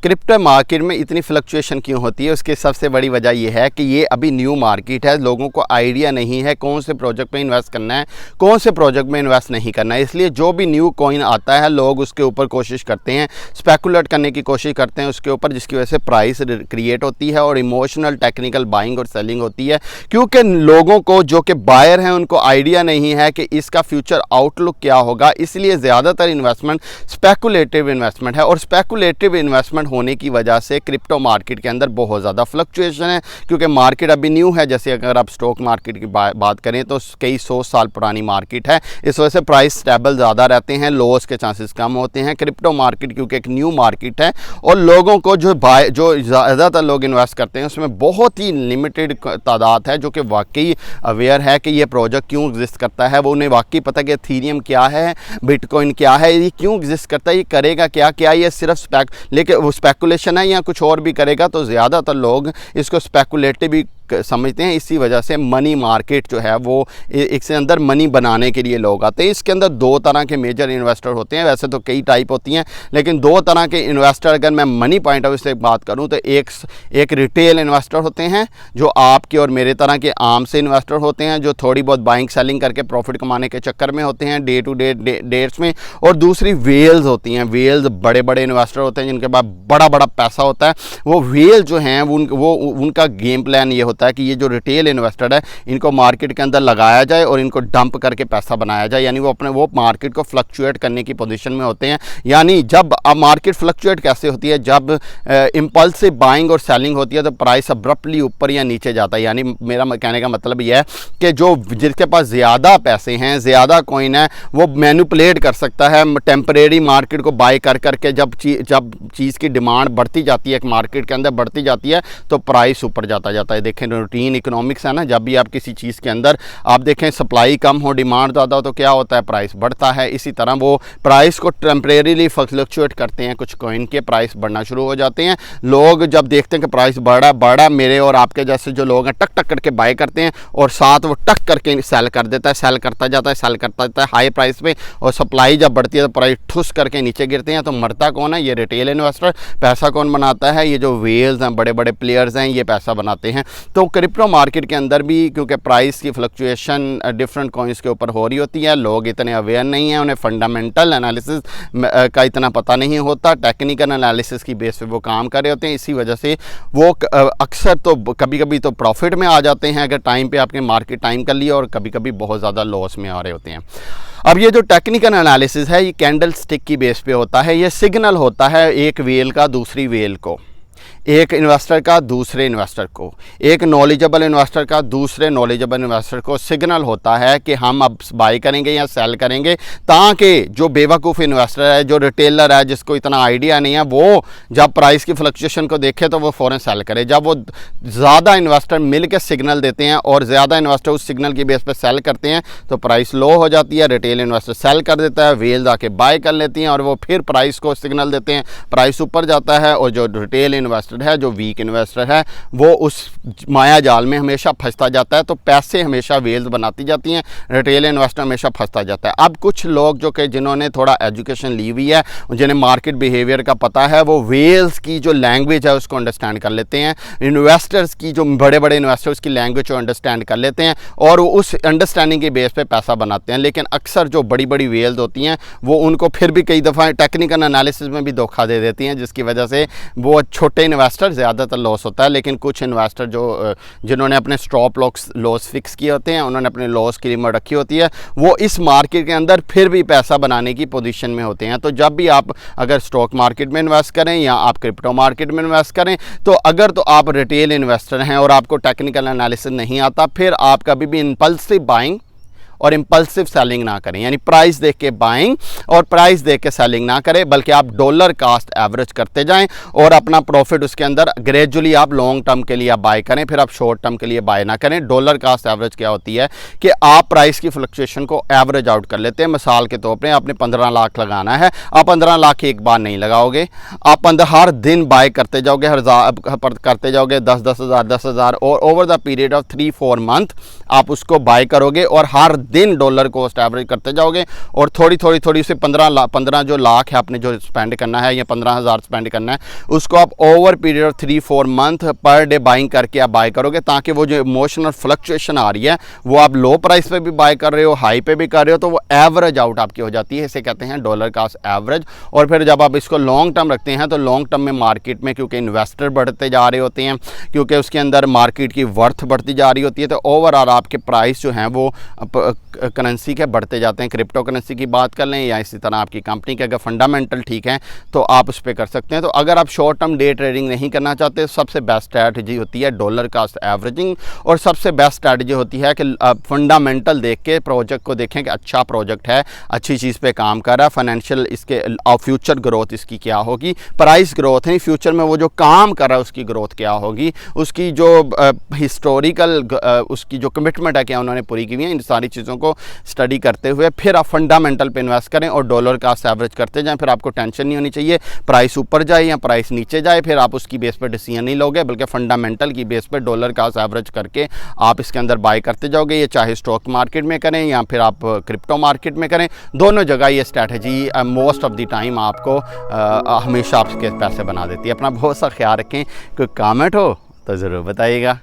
Crypto market में इतनी fluctuation क्यों होती है, उसकी सबसे बड़ी वजह यह है कि ये अभी न्यू मार्केट है। लोगों को आइडिया नहीं है कौन से प्रोजेक्ट में इन्वेस्ट करना है, कौन से प्रोजेक्ट में इन्वेस्ट नहीं करना है। इसलिए जो भी न्यू कॉइन आता है लोग उसके ऊपर कोशिश करते हैं, स्पेकुलेट करने की कोशिश करते हैं उसके ऊपर, जिसकी वजह से प्राइस क्रिएट होती है और इमोशनल टेक्निकल बाइंग और सेलिंग होती है। क्योंकि लोगों को जो कि बायर हैं उनको आइडिया नहीं है कि इसका फ्यूचर आउटलुक क्या होगा, इसलिए ज़्यादातर इन्वेस्टमेंट स्पेकुलेटिव इन्वेस्टमेंट है। और स्पेकुलेटिव इन्वेस्टमेंट होने की वजह से क्रिप्टो मार्केट के अंदर बहुत ज़्यादा फ्लक्चुएशन है, क्योंकि मार्केट अभी न्यू है। जैसे अगर आप स्टॉक मार्केट की बात करें तो कई 100 साल पुरानी मार्केट है, इस वजह से प्राइस स्टेबल ज़्यादा रहते हैं, लॉस के चांसेस कम होते हैं। क्रिप्टो मार्केट क्योंकि एक न्यू मार्केट है और लोगों को जो ज़्यादातर लोग इन्वेस्ट करते हैं उसमें बहुत ही लिमिटेड तादाद है जो कि वाकई अवेयर है कि ये प्रोजेक्ट क्यों एग्जिस्ट करता है। वो उन्हें वाकई पता कि इथेरियम क्या है, बिटकॉइन क्या है, ये क्यों एग्जिस्ट करता है, ये करेगा क्या, क्या ये सिर्फ लेकिन वो स्पेकुलेशन है या कुछ और भी करेगा। तो ज़्यादातर लोग इसको स्पेकुलेटिव ही समझते हैं। इसी वजह से मनी मार्केट जो है वो इसके अंदर मनी बनाने के लिए लोग आते हैं। इसके अंदर दो तरह के मेजर इन्वेस्टर होते हैं, वैसे तो कई टाइप होती हैं, लेकिन दो तरह के इन्वेस्टर अगर मैं मनी पॉइंट ऑफ व्यू से बात करूं तो एक रिटेल इन्वेस्टर होते हैं जो आपके और मेरे तरह के आम से इन्वेस्टर होते हैं, जो थोड़ी बहुत बाइंग सेलिंग करके प्रॉफिट कमाने के चक्कर में होते हैं डे टू डे डेट्स में। और दूसरी वेल्स होती हैं। वेल्स बड़े बड़े इन्वेस्टर होते हैं जिनके पास बड़ा बड़ा पैसा होता है। वो वेल जो हैं वो उनका गेम प्लान ये होता है कि ये जो रिटेल इन्वेस्टर है इनको मार्केट के अंदर लगाया जाए और इनको डंप करके पैसा बनाया जाए, यानी वो मार्केट को फ्लक्चुएट करने की पोजीशन में होते हैं। यानी जब अब मार्केट फ्लक्चुएट कैसे होती है, जब इंपल्सिव बाइंग और सेलिंग होती है तो प्राइस अब्रप्टली ऊपर या नीचे जाता है। यानी मेरा कहने का मतलब यह है कि जो जिसके पास ज़्यादा पैसे हैं, ज़्यादा कॉइन है, वो मैनिपुलेट कर सकता है टेम्परेरी मार्केट को बाय कर करके। जब चीज़ की डिमांड बढ़ती जाती है, मार्केट के अंदर बढ़ती जाती है तो प्राइस ऊपर जाता है। देखें रूटीन इकोनॉमिक्स है ना, जब भी आप किसी चीज़ के अंदर आप देखें सप्लाई कम हो, डिमांड ज़्यादा हो तो क्या होता है, प्राइस बढ़ता है। इसी तरह वो प्राइस को टेम्परेरीली फ्लक्चुएट करते हैं, कुछ कॉइन के प्राइस बढ़ना शुरू हो जाते हैं। लोग जब देखते हैं कि प्राइस बढ़ा, मेरे और आपके जैसे जो लोग हैं टक टक करके बाय करते हैं और साथ वो टक करके सेल कर देता है, सेल करता जाता है हाई प्राइस पे। और सप्लाई जब बढ़ती है तो प्राइस ठुस करके नीचे गिरते हैं। तो मरता कौन है, ये रिटेल इन्वेस्टर। पैसा कौन बनाता है, ये जो वेल्स हैं, बड़े बड़े प्लेयर्स हैं, ये पैसा बनाते हैं। तो क्रिप्टो मार्केट के अंदर भी क्योंकि प्राइस की फ्लक्चुएशन डिफरेंट कॉइन्स के ऊपर हो रही होती है, लोग इतने अवेयर नहीं हैं, उन्हें फंडामेंटल एनालिसिस का इतना पता नहीं होता, टेक्निकल एनालिसिस की बेस पे वो काम कर रहे होते हैं। इसी वजह से वो अक्सर तो कभी कभी तो प्रॉफिट में आ जाते हैं अगर टाइम पे आपने मार्केट टाइम कर लिया, और कभी कभी बहुत ज़्यादा लॉस में आ रहे होते हैं। अब ये जो टेक्निकल एनालिसिस है ये कैंडल स्टिक की बेस पे होता है। ये सिग्नल होता है एक वेल का दूसरी वेल को, एक इन्वेस्टर का दूसरे इन्वेस्टर को, एक नॉलेजेबल इन्वेस्टर का दूसरे नॉलेजेबल इन्वेस्टर को सिग्नल होता है कि हम अब बाई करेंगे या सेल करेंगे, ताकि जो बेवकूफ़ इन्वेस्टर है, जो रिटेलर है, जिसको इतना आइडिया नहीं है, वो जब प्राइस की फ्लक्चुएशन को देखे तो वो फ़ौरन सेल करे। जब वो ज़्यादा इन्वेस्टर मिल के सिग्नल देते हैं और ज़्यादा इन्वेस्टर उस सिग्नल की बेस पर सेल करते हैं तो प्राइस लो हो जाती है, रिटेल इन्वेस्टर सेल कर देता है, वेल आके बाय कर लेती हैं और वो फिर प्राइस को सिग्नल देते हैं, प्राइस ऊपर जाता है। और जो रिटेल इन्वेस्टर है, जो वीक इन्वेस्टर है, वो उस माया जाल में हमेशा फंसता जाता है। तो पैसे हमेशा वेल्स बनाती जाती हैं, रिटेल इन्वेस्टर हमेशा फंसता जाता है। अब कुछ लोग जो कि जिन्होंने थोड़ा एजुकेशन ली हुई है, जिन्हें मार्केट बिहेवियर का पता है, वो वेल्स की जो लैंग्वेज है उसको अंडरस्टैंड कर लेते हैं, इन्वेस्टर्स की जो बड़े बड़े इन्वेस्टर्स की लैंग्वेज को अंडरस्टैंड कर लेते हैं और उस अंडरस्टैंडिंग के बेस पे पैसा बनाते हैं। लेकिन अक्सर जो बड़ी बड़ी वेल्स होती हैं वो उनको फिर भी कई दफ़ा टेक्निकल एनालिसिस में भी धोखा दे देती हैं, जिसकी वजह से वो छोटे इन्वेस्टर ज़्यादातर लॉस होता है। लेकिन कुछ इन्वेस्टर जिन्होंने अपने स्टॉप लॉस फिक्स किए होते हैं, उन्होंने अपने लॉस की लिमिट रखी होती है, वो इस मार्केट के अंदर फिर भी पैसा बनाने की पोजीशन में होते हैं। तो जब भी आप अगर स्टॉक मार्केट में इन्वेस्ट करें या आप क्रिप्टो मार्केट में इन्वेस्ट करें, तो अगर तो आप रिटेल इन्वेस्टर हैं और आपको टेक्निकल एनालिसिस नहीं आता, फिर आप कभी भी इंपल्सिव बाइंग और इंपल्सिव सेलिंग ना करें, यानी प्राइस देख के बाइंग और प्राइस देख के सेलिंग ना करें, बल्कि आप डॉलर कास्ट एवरेज करते जाएं और अपना प्रॉफिट उसके अंदर ग्रेजुअली आप लॉन्ग टर्म के लिए आप बाय करें, फिर आप शॉर्ट टर्म के लिए बाय ना करें। डॉलर कास्ट एवरेज क्या होती है कि आप प्राइस की फ्लक्चुएशन को एवरेज आउट कर लेते हैं। मिसाल के तौर पर आपने 15 लाख लगाना है, आप 15 लाख एक बार नहीं लगाओगे, आप हर दिन बाय करते जाओगे, करते जाओगे 10,000 और over the period of 3-4 month आप उसको बाय करोगे और हर दिन डॉलर कॉस्ट एवरेज करते जाओगे और थोड़ी से 15 जो लाख है आपने जो स्पेंड करना है या 15,000 स्पेंड करना है, उसको आप over period of 3-4 month per day buying करके आप बाय करोगे, ताकि वो जो इमोशनल फ्लक्चुएशन आ रही है वो आप लो प्राइस पे भी बाय कर रहे हो, हाई पे भी कर रहे हो, तो वो एवरेज आउट आपकी हो जाती है। इसे कहते हैं डॉलर कॉस्ट एवरेज। और फिर जब आप इसको लॉन्ग टर्म रखते हैं तो लॉन्ग टर्म में मार्केट में क्योंकि इन्वेस्टर बढ़ते जा रहे होते हैं, क्योंकि उसके अंदर मार्केट की वर्थ बढ़ती जा रही होती है, तो ओवरऑल आपके प्राइस जो हैं वो करेंसी के बढ़ते जाते हैं। क्रिप्टो करेंसी की बात कर लें या इसी तरह आपकी कंपनी के अगर फंडामेंटल ठीक हैं तो आप उस पर कर सकते हैं। तो अगर आप शॉर्ट टर्म डे ट्रेडिंग नहीं करना चाहते, सबसे बेस्ट स्ट्रैटेजी होती है डॉलर कॉस्ट एवरेजिंग, और सबसे बेस्ट स्ट्रैटेजी होती है कि फंडामेंटल देख के प्रोजेक्ट को देखें कि अच्छा प्रोजेक्ट है, अच्छी चीज़ पे काम कर रहा है, फाइनेंशियल इसके फ्यूचर ग्रोथ इसकी क्या होगी, प्राइस ग्रोथ नहीं, फ्यूचर में वो जो काम कर रहा है उसकी ग्रोथ क्या होगी, उसकी जो हिस्टोरिकल उसकी जो कमिटमेंट है क्या उन्होंने पूरी की हुई है, इन सारी चीज़ों को स्टडी करते हुए फिर आप फंडामेंटल पे इन्वेस्ट करें और डॉलर कॉस्ट एवरेज करते जाएं। फिर आपको टेंशन नहीं होनी चाहिए प्राइस ऊपर जाए या प्राइस नीचे जाए, फिर आप उसकी बेस पर डिसीजन नहीं लोगे, बल्कि फंडामेंटल की बेस पर डॉलर कॉस्ट एवरेज करके आप इसके अंदर बाय करते जाओगे। ये चाहे स्टॉक मार्केट में करें या फिर आप क्रिप्टो मार्केट में करें, दोनों जगह ये strategy most of the time आपको हमेशा आपके पैसे बना देती है। अपना बहुत सा ख्याल रखें, कोई कमेंट हो तो ज़रूर बताइएगा।